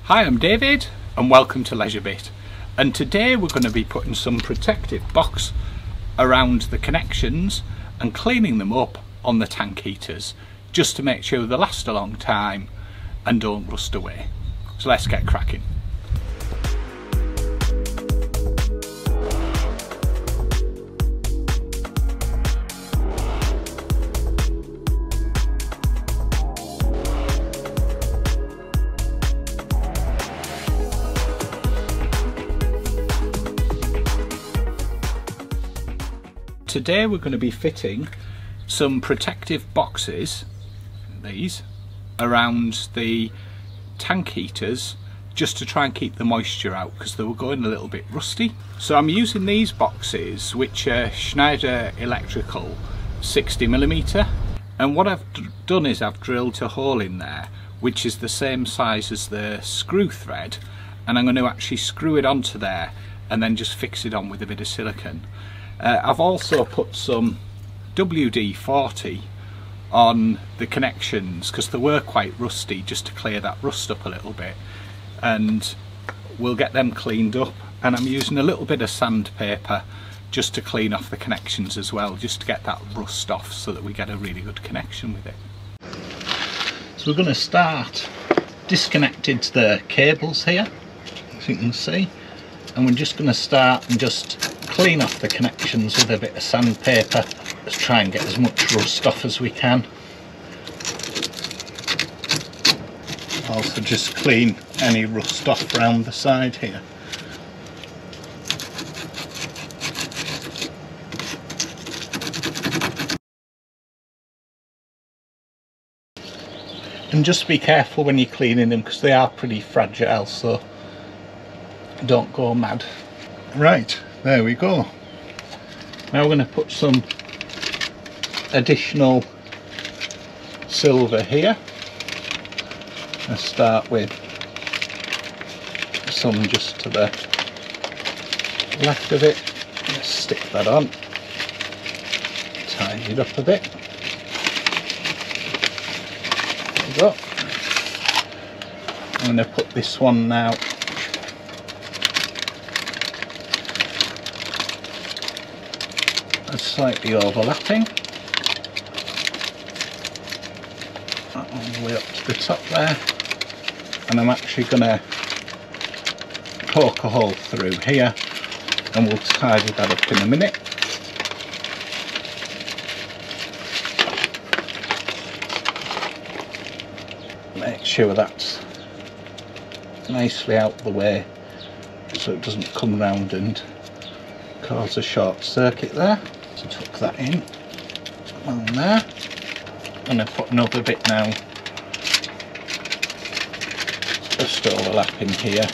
Hi, I'm David and welcome to Leisure Bit, and today we're going to be putting some protective box around the connections and cleaning them up on the tank heaters just to make sure they last a long time and don't rust away. So let's get cracking. Today we're going to be fitting some protective boxes, these, around the tank heaters just to try and keep the moisture out because they were going a little bit rusty. So I'm using these boxes which are Schneider Electrical 60mm, and what I've done is I've drilled a hole in there which is the same size as the screw thread, and I'm going to actually screw it onto there and then just fix it on with a bit of silicone. I've also put some WD-40 on the connections because they were quite rusty, just to clear that rust up a little bit, and we'll get them cleaned up. And I'm using a little bit of sandpaper just to clean off the connections as well, just to get that rust off so that we get a really good connection with it. So we're going to start disconnecting the cables here, as you can see, and we're just going to start and just clean off the connections with a bit of sandpaper. Let's try and get as much rust off as we can. Also just clean any rust off around the side here. And just be careful when you're cleaning them because they are pretty fragile, so don't go mad. Right, there we go. Now we're going to put some additional silver here. Let's start with some just to the left of it. Let's stick that on, tidy it up a bit. There we go. I'm going to put this one now slightly overlapping, that all the way up to the top there, and I'm actually going to poke a hole through here and we'll tidy that up in a minute. Make sure that's nicely out the way so it doesn't come round and cause a short circuit there. So tuck that in on there, and I put another bit now just overlapping here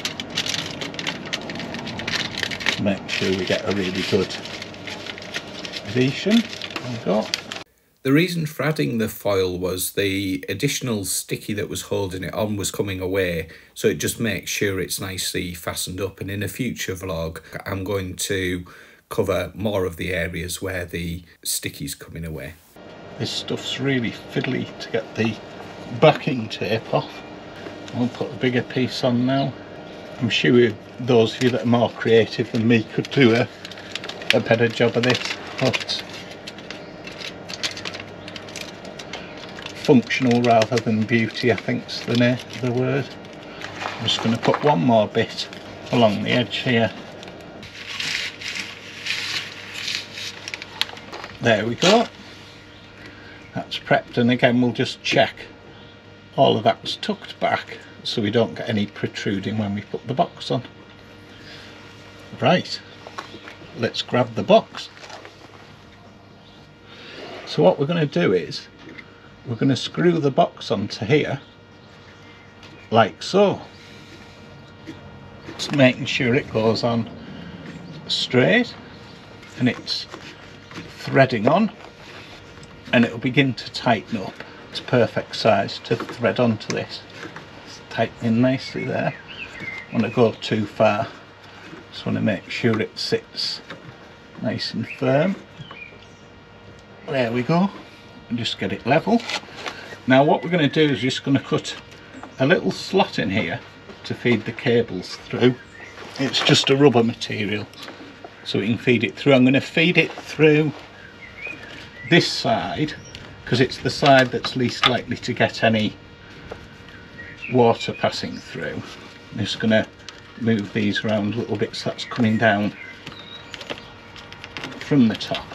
to make sure we get a really good adhesion. There we go. The reason for adding the foil was the additional sticky that was holding it on was coming away, so it just makes sure it's nicely fastened up, and in a future vlog I'm going to cover more of the areas where the sticky's coming away. This stuff's really fiddly to get the backing tape off. I'll put a bigger piece on now. I'm sure those of you that are more creative than me could do a better job of this, but functional rather than beauty, I think's the word. I'm just going to put one more bit along the edge here. There we go, that's prepped, and again we'll just check all of that's tucked back so we don't get any protruding when we put the box on. Right, let's grab the box. So what we're going to do is we're going to screw the box onto here like so, just making sure it goes on straight and it's threading on, and it'll begin to tighten up. It's perfect size to thread onto this. It's tightening nicely there. I don't want to go too far, just want to make sure it sits nice and firm. There we go, and just get it level. Now what we're going to do is just going to cut a little slot in here to feed the cables through. It's just a rubber material, so we can feed it through. I'm going to feed it through this side because it's the side that's least likely to get any water passing through. I'm just going to move these around a little bit so that's coming down from the top.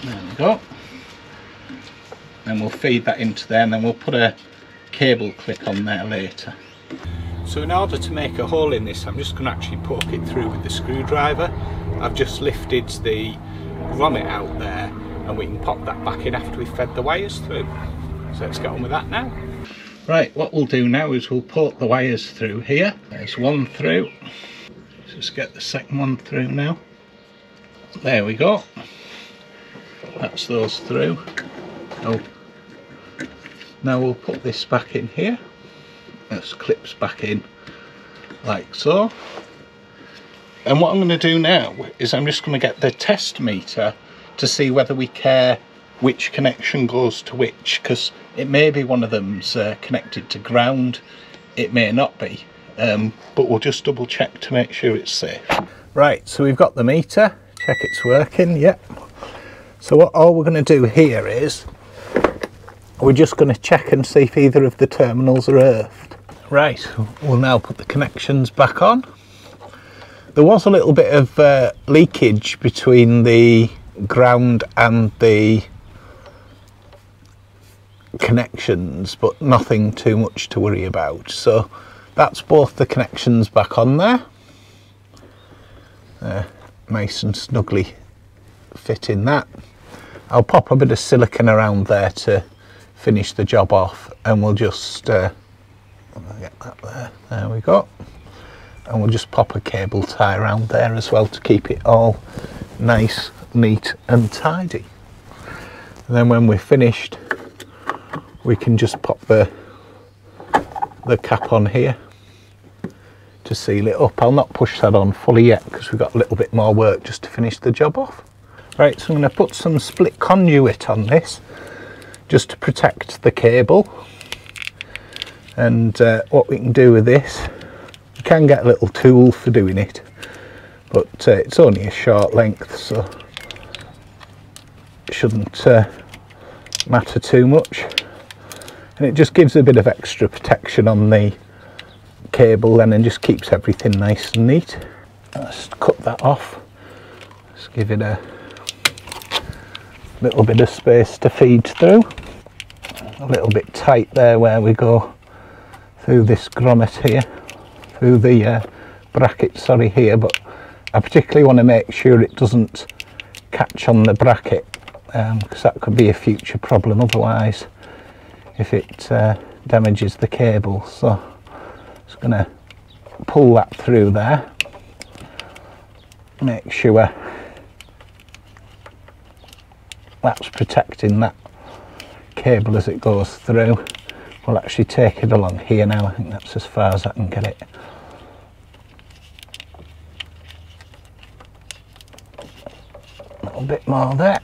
There we go. Then we'll feed that into there, and then we'll put a cable clip on there later. So in order to make a hole in this, I'm just going to actually poke it through with the screwdriver. I've just lifted the grommet out there, and we can pop that back in after we've fed the wires through. So let's get on with that now. Right, what we'll do now is we'll poke the wires through here. There's one through. Let's just get the second one through now. There we go. That's those through. Oh. Now we'll put this back in here. This clips back in like so. And what I'm going to do now is I'm just going to get the test meter to see whether we care which connection goes to which, because it may be one of them's connected to ground, it may not be, but we'll just double check to make sure it's safe. Right, so we've got the meter, check it's working, yep. So what all we're going to do here is we're just going to check and see if either of the terminals are earthed. Right, we'll now put the connections back on. There was a little bit of leakage between the ground and the connections, but nothing too much to worry about. So that's both the connections back on there. Nice and snugly fit in that. I'll pop a bit of silicone around there to finish the job off, and we'll just get that there. There we go. And we'll just pop a cable tie around there as well to keep it all nice, neat and tidy. And then when we're finished, we can just pop the cap on here to seal it up. I'll not push that on fully yet because we've got a little bit more work just to finish the job off. Right, so I'm going to put some split conduit on this just to protect the cable. And what we can do with this, you can get a little tool for doing it, but it's only a short length, so it shouldn't matter too much. And it just gives a bit of extra protection on the cable then, and just keeps everything nice and neat. Let's cut that off. Let's give it a little bit of space to feed through. A little bit tight there where we go through this grommet here, through the bracket, sorry, here, but I particularly want to make sure it doesn't catch on the bracket, because that could be a future problem otherwise if it damages the cable. So just going to pull that through there, make sure that's protecting that cable as it goes through. We'll actually take it along here now. I think that's as far as I can get it. A little bit more there.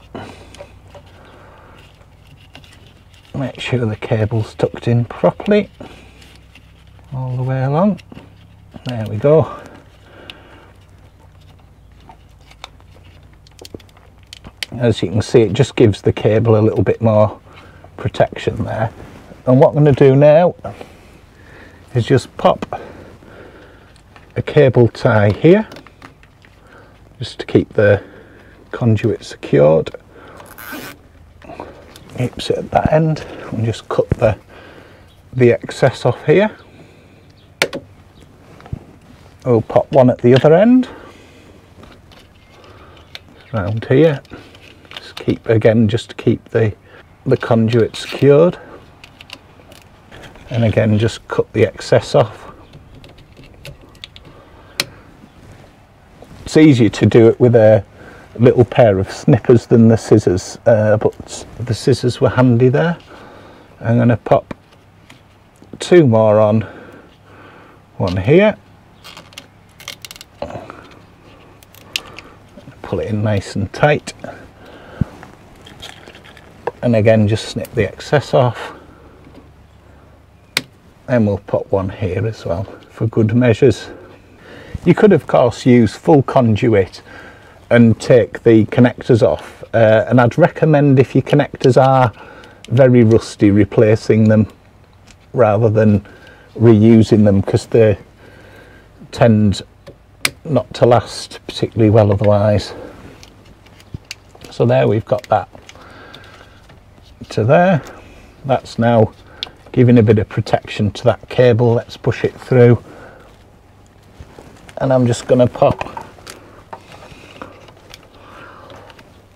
Make sure the cable's tucked in properly all the way along. There we go. As you can see, it just gives the cable a little bit more protection there. And what I'm going to do now is just pop a cable tie here just to keep the conduit secured. Keeps it at that end, and just cut the excess off here. We'll pop one at the other end around here. Just keep, again, just to keep the conduit secured. And again, just cut the excess off. It's easier to do it with a little pair of snippers than the scissors, but the scissors were handy there. I'm going to pop two more on, one here, pull it in nice and tight, and again just snip the excess off. and we'll put one here as well for good measures. You could of course use full conduit and take the connectors off, and I'd recommend, if your connectors are very rusty, replacing them rather than reusing them, because they tend not to last particularly well otherwise. So there, we've got that to there. That's now giving a bit of protection to that cable. Let's push it through, and I'm just going to pop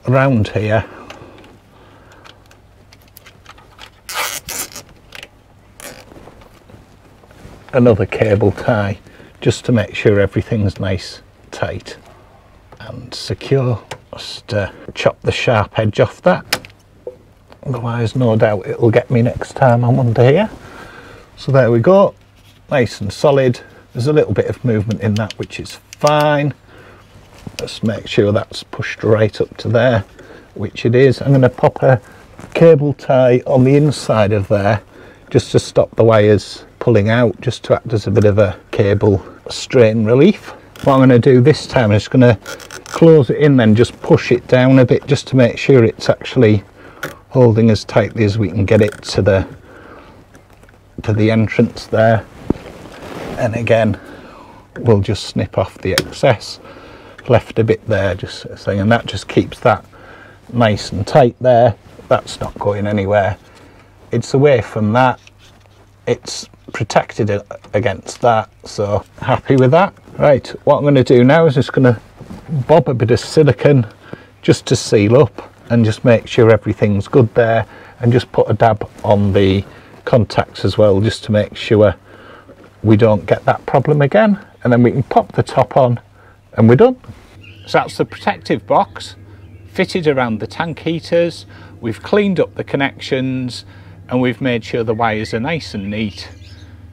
around here another cable tie, just to make sure everything's nice, tight and secure. Just chop the sharp edge off that, otherwise no doubt it'll get me next time I'm under here. So there we go, nice and solid. There's a little bit of movement in that, which is fine. Just make sure that's pushed right up to there, which it is. I'm going to pop a cable tie on the inside of there just to stop the wires pulling out, just to act as a bit of a cable strain relief. What I'm going to do this time is going to close it in, then just push it down a bit, just to make sure it's actually holding as tightly as we can get it to the entrance there. And again, we'll just snip off the excess, left a bit there, just saying, and that just keeps that nice and tight there. That's not going anywhere. It's away from that, it's protected against that, so happy with that. Right, what I'm going to do now is just going to bob a bit of silicone just to seal up and just make sure everything's good there, and just put a dab on the contacts as well, just to make sure we don't get that problem again, and then we can pop the top on and we're done. So that's the protective box fitted around the tank heaters. We've cleaned up the connections and we've made sure the wires are nice and neat,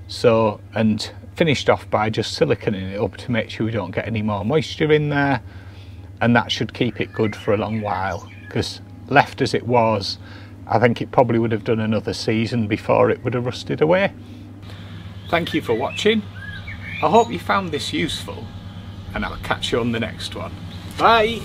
so, and finished off by just siliconing it up to make sure we don't get any more moisture in there, and that should keep it good for a long while, because left as it was, I think it probably would have done another season before it would have rusted away. Thank you for watching. I hope you found this useful, and I'll catch you on the next one. Bye!